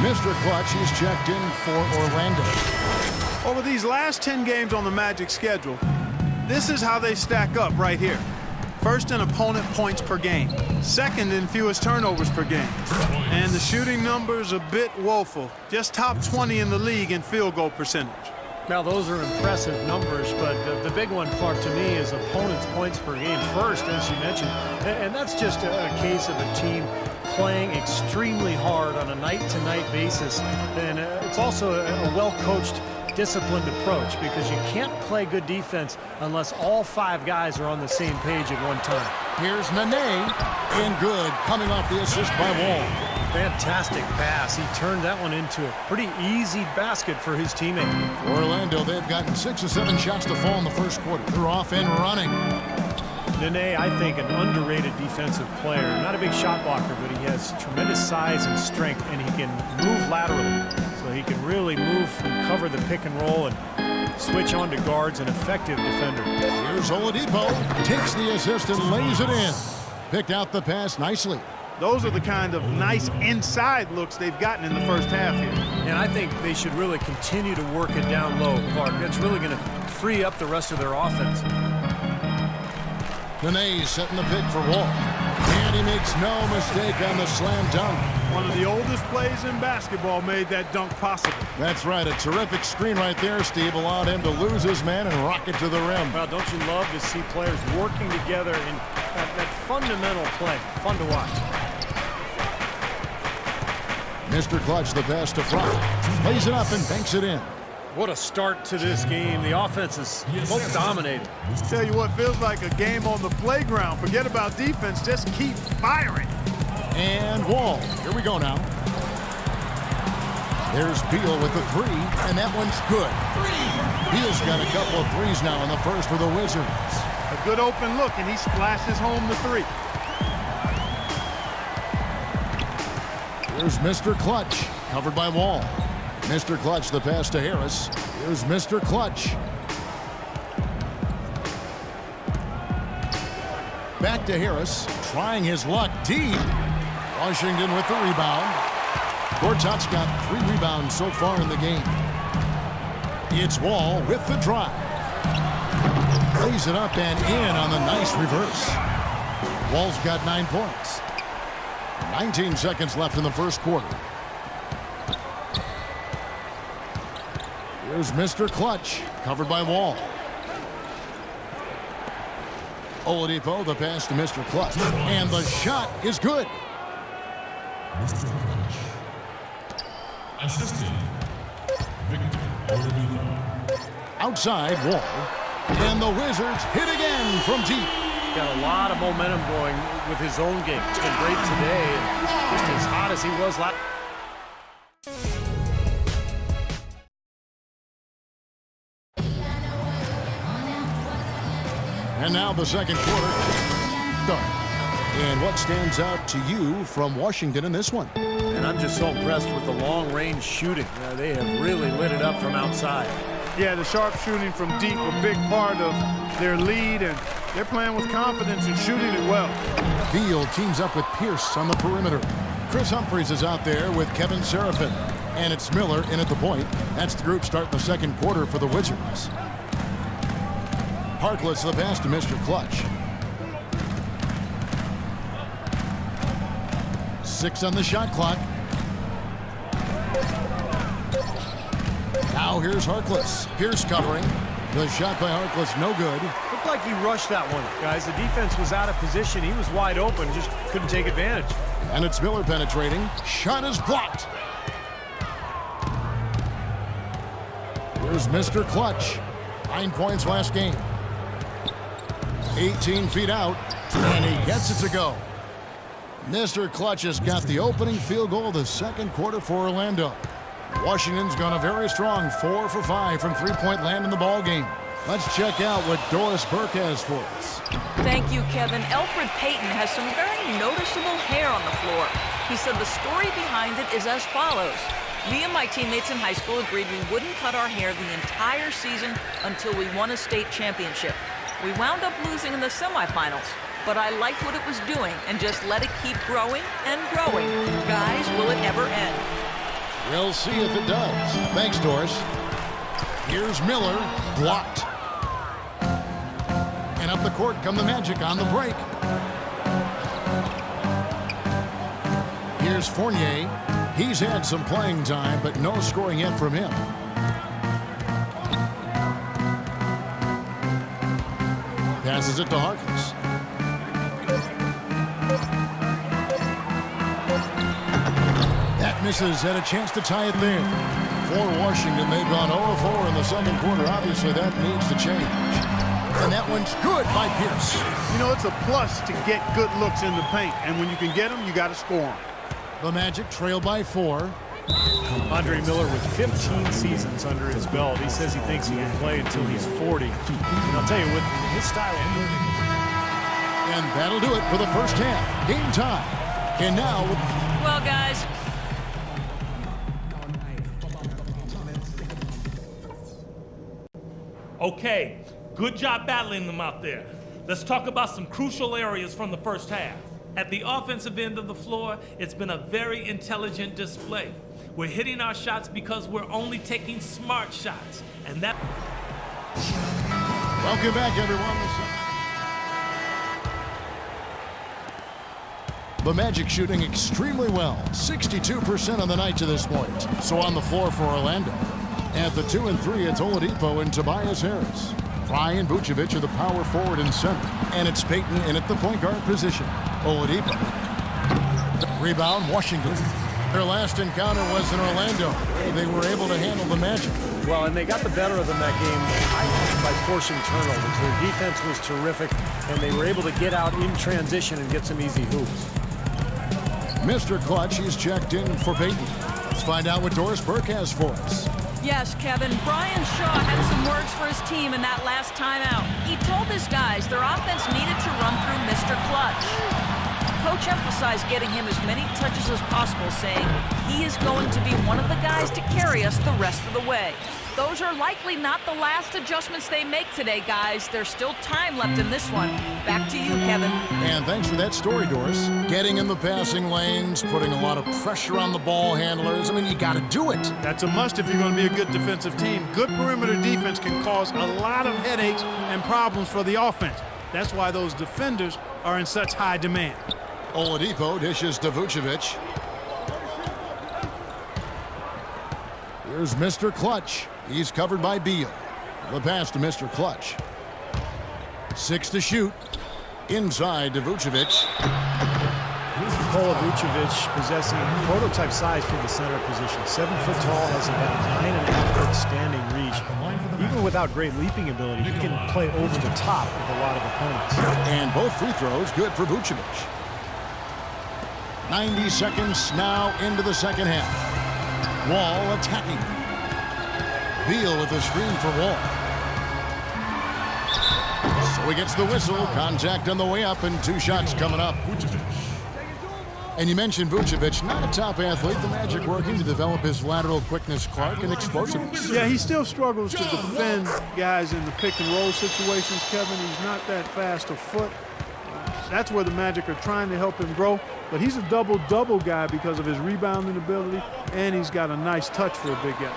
Mr. Clutch, he's checked in for Orlando. Over these last 10 games on the Magic schedule, this is how they stack up right here. First in opponent points per game. Second in fewest turnovers per game. And the shooting numbers a bit woeful. Just top 20 in the league in field goal percentage. Now, those are impressive numbers, but the big one, Clark, to me, is opponents' points per game first, as you mentioned. And that's just a case of a team playing extremely hard on a night-to-night basis. And it's also a well-coached, disciplined approach, because you can't play good defense unless all 5 guys are on the same page at one time. Here's Nene, and good, coming off the assist by Wall. Fantastic pass. He turned that one into a pretty easy basket for his teammate. For Orlando, they've gotten 6 or 7 shots to fall in the first quarter. They're off and running. Nene, I think, an underrated defensive player. Not a big shot blocker, but he has tremendous size and strength, and he can move laterally. So he can really move and cover the pick and roll and switch on to guards, an effective defender. Here's Oladipo, takes the assist and lays it in. Picked out the pass nicely. Those are the kind of nice inside looks they've gotten in the first half here. And I think they should really continue to work it down low, Clark. That's really going to free up the rest of their offense. Nene setting the pick for Wall. And he makes no mistake on the slam dunk. One of the oldest plays in basketball made that dunk possible. That's right, a terrific screen right there, Steve. Allowed him to lose his man and rock it to the rim. Well, don't you love to see players working together in that fundamental play? Fun to watch. Mr. Clutch, the pass to Front. Lays it up and banks it in. What a start to this game. The offense is both dominated. Tell you what, feels like a game on the playground. Forget about defense, just keep firing. And Wall. Here we go now. There's Beal with the 3, and that one's good. Beal's got a couple of threes now in the first for the Wizards. A good open look, and he splashes home the 3. Here's Mr. Clutch, covered by Wall. Mr. Clutch, the pass to Harris. Here's Mr. Clutch. Back to Harris, trying his luck deep. Washington with the rebound. Gortat's got 3 rebounds so far in the game. It's Wall with the drive. Plays it up and in on the nice reverse. Wall's got 9 points. 19 seconds left in the first quarter. Here's Mr. Clutch, covered by Wall. Oladipo, the pass to Mr. Clutch. And the shot is good. Mr. Clutch. Assistant, Victor Oladipo. Outside Wall. And the Wizards hit again from deep. Got a lot of momentum going with his own game. It's been great today, and just as hot as he was last. And now the second quarter start. And what stands out to you from Washington in this one? And I'm just so impressed with the long-range shooting. They have really lit it up from outside. Yeah, the sharp shooting from deep, a big part of their lead, and they're playing with confidence and shooting it well. Beal teams up with Pierce on the perimeter. Chris Humphries is out there with Kevin Seraphin. And it's Miller in at the point. That's the group starting the second quarter for the Wizards. Harkless the pass to Mr. Clutch. 6 on the shot clock. Now here's Harkless. Pierce covering. The shot by Harkless, no good. Looked like he rushed that one, guys. The defense was out of position. He was wide open, just couldn't take advantage. And it's Miller penetrating. Shot is blocked. Here's Mr. Clutch. 9 points last game. 18 feet out, and he gets it to go. Mr. Clutch has got the opening field goal of the second quarter for Orlando. Washington's gone a very strong 4 for 5 from three-point land in the ball game. Let's check out what Doris Burke has for us. Thank you, Kevin. Elfrid Payton has some very noticeable hair on the floor. He said the story behind it is as follows. Me and my teammates in high school agreed we wouldn't cut our hair the entire season until we won a state championship. We wound up losing in the semifinals, but I liked what it was doing and just let it keep growing and growing. Guys, will it ever end? We'll see if it does. Thanks, Doris. Here's Miller, blocked. And up the court come the Magic on the break. Here's Fournier. He's had some playing time, but no scoring yet from him. Passes it to Harkless. That misses. Had a chance to tie it there. For Washington, they've gone 0-4 in the second quarter. Obviously, that needs to change. And that one's good by Pierce. You know, it's a plus to get good looks in the paint. And when you can get them, you got to score them. The Magic trail by 4. Andre Miller with 15 seasons under his belt. He says he thinks he can play until he's 40. And I'll tell you, with his style of play. And that'll do it for the first half. Game time. And now... Well, guys, Okay, good job battling them out there. Let's talk about some crucial areas from the first half. At the offensive end of the floor, it's been a very intelligent display. We're hitting our shots because we're only taking smart shots. And that... Welcome back, everyone. The Magic shooting extremely well. 62% on the night to this point. So on the floor for Orlando. At the 2 and 3, it's Oladipo and Tobias Harris. Fry and Vucevic are the power forward and center. And it's Payton in at the point guard position. Oladipo. Rebound, Washington. Their last encounter was in Orlando. They were able to handle the Magic. Well, and they got the better of them that game by forcing turnovers. Their defense was terrific, and they were able to get out in transition and get some easy hoops. Mr. Clutch, he's checked in for Payton. Let's find out what Doris Burke has for us. yes, Kevin, Brian Shaw had some words for his team in that last timeout. He told his guys their offense needed to run through Mr. Clutch. Coach emphasized getting him as many touches as possible, saying he is going to be one of the guys to carry us the rest of the way. Those are likely not the last adjustments they make today, guys. There's still time left in this one. Back to you, Kevin. And thanks for that story, Doris. Getting in the passing lanes, putting a lot of pressure on the ball handlers. I mean, you got to do it. That's a must if you're going to be a good defensive team. Good perimeter defense can cause a lot of headaches and problems for the offense. That's why those defenders are in such high demand. Oladipo dishes to Vucevic. Here's Mr. Clutch. He's covered by Beal. The pass to Mr. Clutch. 6 to shoot. Inside to Vucevic. Nikola Vucevic possessing prototype size for the center position. 7 foot tall, has about a 9.5 foot standing reach. Even without great leaping ability, he can play over the top of a lot of opponents. And both free throws good for Vucevic. 90 seconds now into the second half. Wall attacking. Beal with the screen for Wall. So he gets the whistle. Contact on the way up and 2 shots coming up. And you mentioned Vucevic, not a top athlete. The Magic working to develop his lateral quickness, Clark, and explosiveness. Yeah, he still struggles to defend guys in the pick and roll situations, Kevin. He's not that fast of foot. That's where the Magic are trying to help him grow. But he's a double-double guy because of his rebounding ability, and he's got a nice touch for a big guy.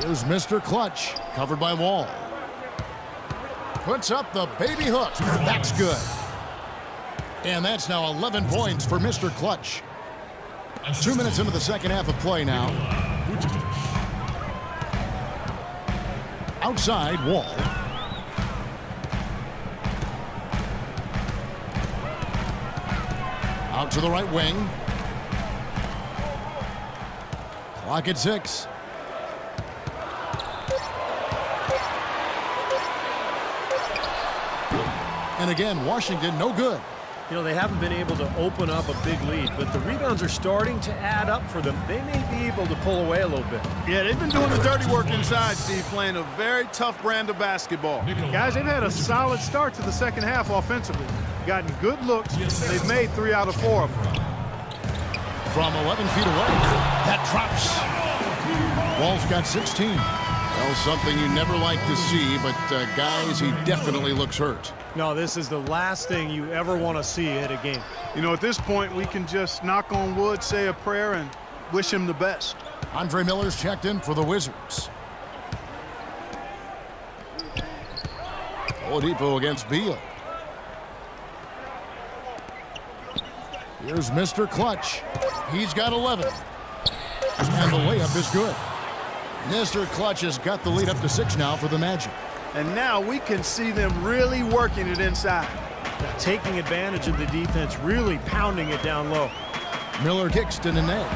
Here's Mr. Clutch, covered by Wall. Puts up the baby hook. That's good. And that's now 11 points for Mr. Clutch. 2 minutes into the second half of play now. Outside, Wall. Out to the right wing. Clock at 6. And again, Washington, no good. You know, they haven't been able to open up a big lead, but the rebounds are starting to add up for them. They may be able to pull away a little bit. Yeah, they've been doing the dirty work inside, Steve, playing a very tough brand of basketball. Guys, they've had a solid start to the second half offensively. Gotten good looks. They've made 3 out of 4 of them. From 11 feet away, that drops. Wall's got 16. Well, something you never like to see, but guys, he definitely looks hurt. No, this is the last thing you ever want to see at a game. You know, at this point, we can just knock on wood, say a prayer, and wish him the best. Andre Miller's checked in for the Wizards. Oladipo against Beal. Here's Mr. Clutch. He's got 11. And the layup is good. Mr. Clutch has got the lead up to 6 now for the Magic. And now we can see them really working it inside. Now, taking advantage of the defense, really pounding it down low. Miller kicks to Nene.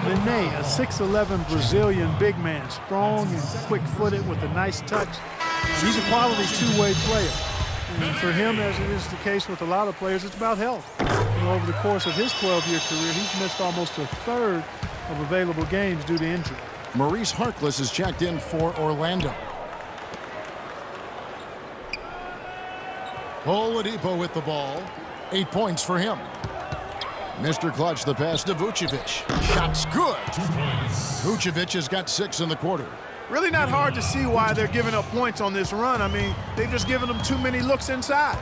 Nene, a 6'11" Brazilian big man, strong and quick-footed with a nice touch. He's a quality two-way player. And for him, as it is the case with a lot of players, it's about health. You know, over the course of his 12-year career, he's missed almost a third of available games due to injury. Maurice Harkless is checked in for Orlando. Oladipo with the ball. 8 points for him. Mr. Clutch, the pass to Vucevic. Shot's good. 2 points. Vucevic has got 6 in the quarter. Really not hard to see why they're giving up points on this run. I mean, they've just given them too many looks inside.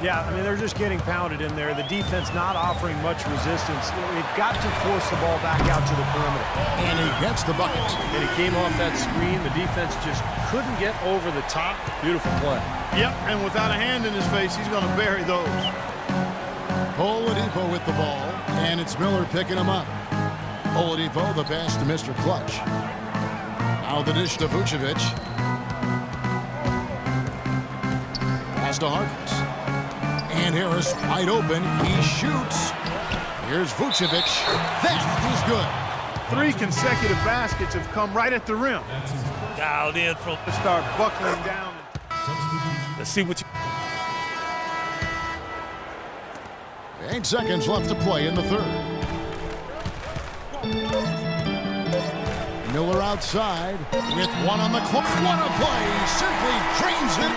Yeah, I mean, they're just getting pounded in there. The defense not offering much resistance. They've got to force the ball back out to the perimeter. And he gets the bucket. And he came off that screen. The defense just couldn't get over the top. Beautiful play. Yep, and without a hand in his face, he's going to bury those. Oladipo with the ball, and it's Miller picking him up. Oladipo, the pass to Mr. Clutch. Now the dish to Vucevic. Pass to Harkless. And Harris wide open. He shoots. Here's Vucevic. That is good. 3 consecutive baskets have come right at the rim. Dialed in from. To start buckling down. Let's see what you. 8 seconds left to play in the third. Miller outside with 1 on the clock. What a play! Simply drains it.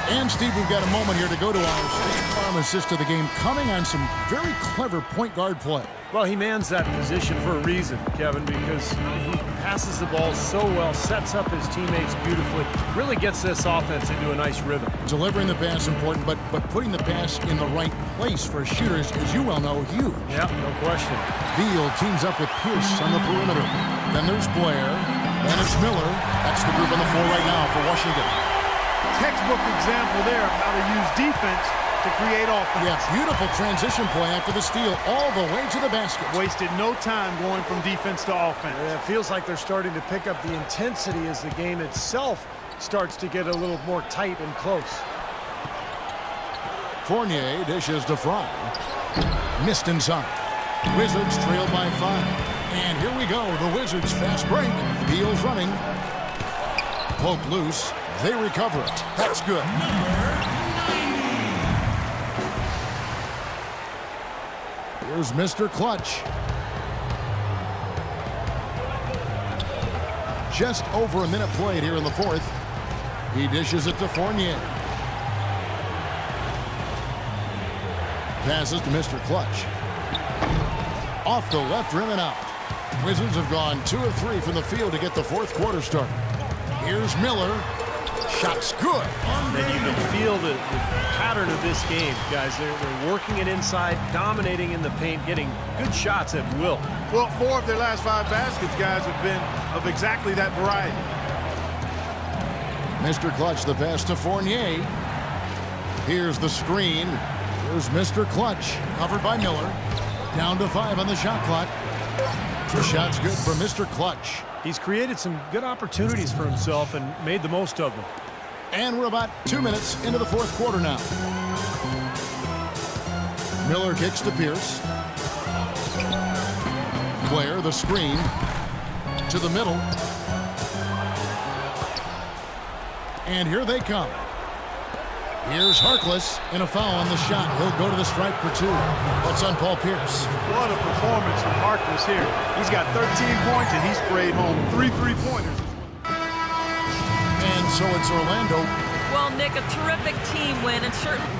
And Steve, we've got a moment here to go to our State Farm assist of the game, coming on some very clever point guard play. Well, he mans that position for a reason, Kevin, because he passes the ball so well, sets up his teammates beautifully, really gets this offense into a nice rhythm. Delivering the pass important, but putting the pass in the right place for shooters, as you well know, huge. Yeah, no question. Beal teams up with Pierce on the perimeter. Then there's Blair. Then it's Miller. That's the group on the floor right now for Washington. Textbook example there of how to use defense to create offense. Yeah, beautiful transition play after the steal all the way to the basket. Wasted no time going from defense to offense. It feels like they're starting to pick up the intensity as the game itself starts to get a little more tight and close. Fournier dishes to Fry. Missed inside. Wizards trail by 5. And here we go. The Wizards fast break. Beal's running. Poke loose. They recover it. That's good. Here's Mr. Clutch. Just over a minute played here in the fourth. He dishes it to Fournier. Passes to Mr. Clutch. Off the left rim and out. Wizards have gone 2 of 3 from the field to get the fourth quarter started. Here's Miller. Shot's good. And you can feel the pattern of this game, guys. They're working it inside, dominating in the paint, getting good shots at will. Well, 4 of their last 5 baskets, guys, have been of exactly that variety. Mr. Clutch, the pass to Fournier. Here's the screen. Here's Mr. Clutch, covered by Miller. Down to 5 on the shot clock. 2 shots good for Mr. Clutch. He's created some good opportunities for himself and made the most of them. And we're about 2 minutes into the fourth quarter now. Miller kicks to Pierce. Blair, the screen. To the middle. And here they come. Here's Harkless, and a foul on the shot. He'll go to the stripe for 2. What's on Paul Pierce? What a performance from Harkless here. He's got 13 points, and he sprayed home 3 3-pointers. And so it's Orlando. Well, Nick, a terrific team win and certainly